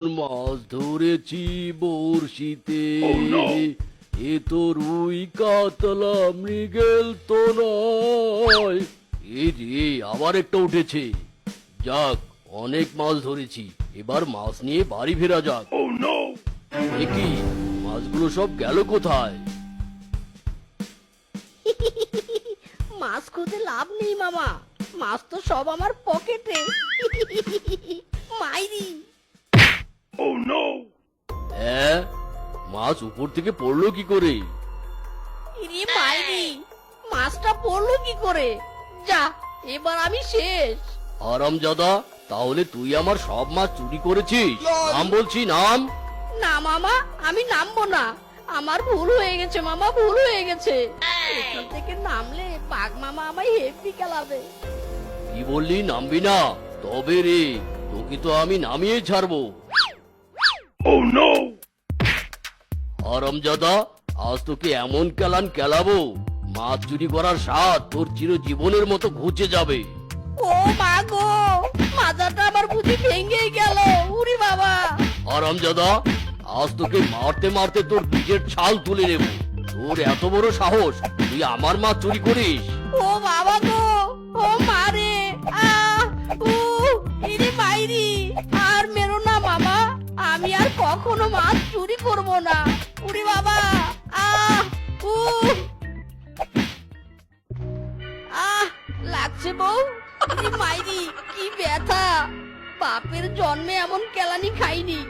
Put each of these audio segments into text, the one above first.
মাছ ধরেছি বড়শিতে। এ তো রুই কাতলা মৃগেল তো নয়। এ রে, আবার একটা উঠেছে। যাক, অনেক মাছ ধরেছি, এবার মাছ নিয়ে বাড়ি ফেরা যাক। এ কি, মাছগুলো সব গেল কোথায়? মাছ খুঁজে লাভ নেই মামা, মাছ তো সব আমার পকেটে। মাইরি! হ্যাঁ, মাছ উপর থেকে পড়লো কি করে? ইরে মাইরি, মাছটা পড়লো কি করে? যা, এবার আমি শেষ। হারামজাদা, তাহলে তুই আমার সব মাছ চুরি করেছিস? নাম বলছি, নাম। না মামা, আমি নামবো না। আমার ভুল হয়ে গেছে মামা, ভুল হয়ে গেছে। এখান থেকে নামলে বাঘ মামা আমায় হেপি খেলাবে। কি বললি, নামবি না? তবে রে, তোকে তো আমি নামিয়ে ছাড়বো। হারামজাদা, আজ তোকে এমন কেলান কেলাবো, মাছ চুরি করার স্বাদ তোর চিরজীবনের মতো ঘুচে যাবে। ও মা গো, মাথাটা আবার বুঝি ভেঙেই গেল। উরি বাবা! হারামজাদা, আজ তোকে মারতে মারতে তোর পিঠের ছাল তুলে নেব। তোর এত বড় সাহস, তুই আমার মাছ চুরি করিস? ও বাবা গো, ও মারে! উ ইরে মাইরি! আর মেরো না মামা, আমি আর কখনো মাছ চুরি করব না। উরি বাবা! আহ উ আহ লাগছে বউ। ইরে মাইরি, কি ব্যথা! বাপের জন্মে এমন কেলানি খাইনি।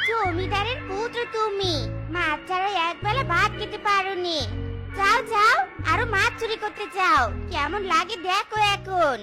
জমিদারের পুত্র তুমি, মাছ ছাড়া একবেলা ভাত খেতে পারোনি। যাও যাও, আরো মাছ চুরি করতে যাও, কেমন লাগে দেখো এখন।